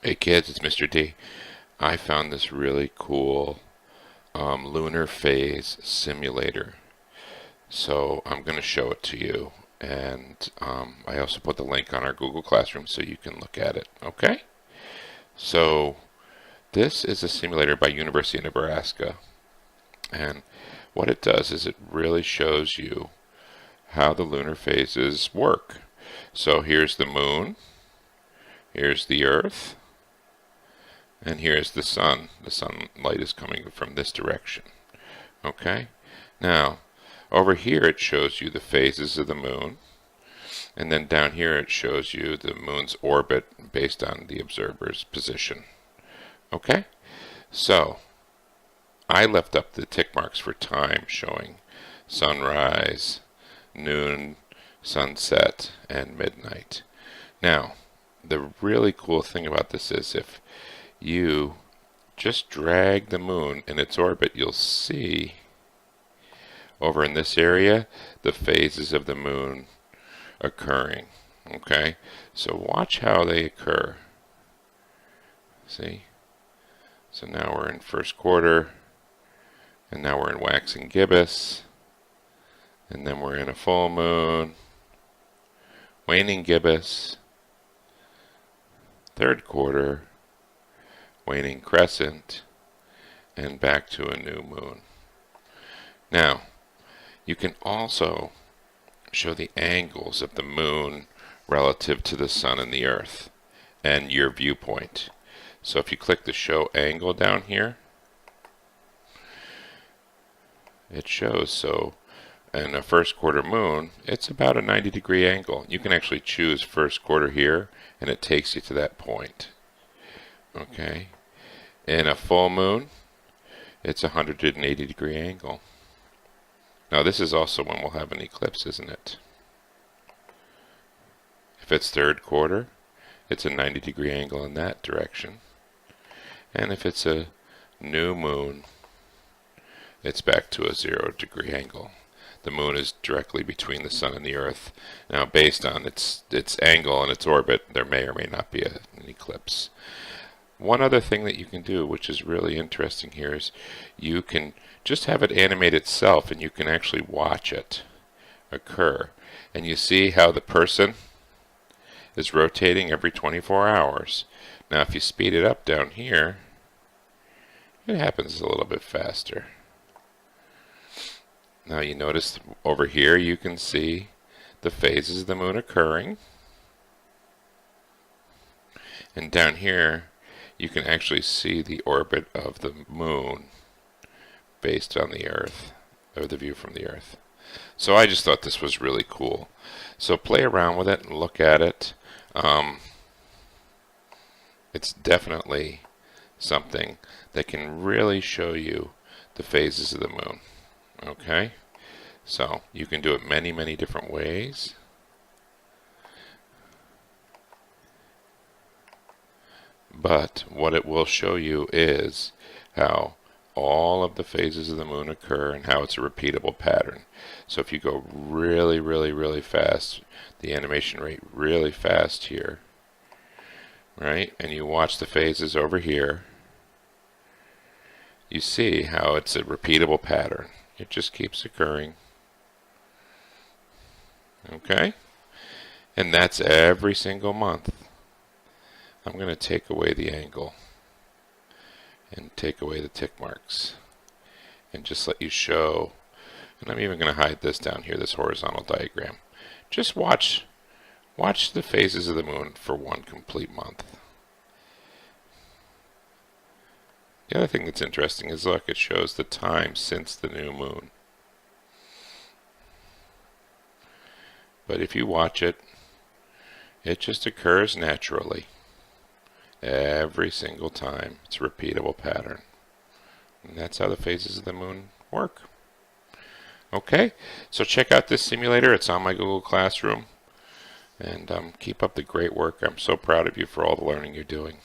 Hey kids, it's Mr. D. I found this really cool lunar phase simulator. So I'm going to show it to you. And I also put the link on our Google Classroom so you can look at it. Okay? So this is a simulator by University of Nebraska. And what it does is it really shows you how the lunar phases work. So here's the moon. Here's the Earth. And here's the sun. The sunlight is coming from this direction. Okay? Now, over here it shows you the phases of the moon. And then down here it shows you the moon's orbit based on the observer's position. Okay? So, I left up the tick marks for time showing sunrise, noon, sunset, and midnight. Now, the really cool thing about this is if you just drag the moon in its orbit, you'll see over in this area the phases of the moon occurring. Okay, so watch how they occur. See? So now we're in first quarter, and now we're in waxing gibbous, and then we're in a full moon, waning gibbous, third quarter, waning crescent, and back to a new moon. Now, you can also show the angles of the moon relative to the sun and the earth and your viewpoint. So if you click the show angle down here, it shows, so in a first quarter moon, it's about a 90-degree angle. You can actually choose first quarter here, and it takes you to that point. Okay. In a full moon, it's a 180-degree angle. Now this is also when we'll have an eclipse, isn't it? If it's third quarter, it's a 90-degree angle in that direction. And if it's a new moon, it's back to a 0-degree angle. The moon is directly between the sun and the earth. Now based on its angle and its orbit, there may or may not be an eclipse. One other thing that you can do, which is really interesting here, is you can just have it animate itself and you can actually watch it occur. And you see how the person is rotating every 24 hours. Now if you speed it up down here, it happens a little bit faster. Now you notice over here you can see the phases of the moon occurring. And down here you can actually see the orbit of the moon based on the Earth, or the view from the Earth. So I just thought this was really cool. So play around with it and look at it. It's definitely something that can really show you the phases of the moon. Okay? So you can do it many, many different ways. But what it will show you is how all of the phases of the moon occur and how it's a repeatable pattern. So if you go really, really, really fast, the animation rate really fast here, right? And you watch the phases over here, you see how it's a repeatable pattern. It just keeps occurring. Okay? And that's every single month. I'm going to take away the angle and take away the tick marks and just let you show, and I'm even going to hide this down here, this horizontal diagram. Just watch the phases of the moon for one complete month. The other thing that's interesting is, look, it shows the time since the new moon. But if you watch it, it just occurs naturally. Every single time. It's a repeatable pattern. And that's how the phases of the moon work. Okay, so check out this simulator. It's on my Google Classroom. And keep up the great work. I'm so proud of you for all the learning you're doing.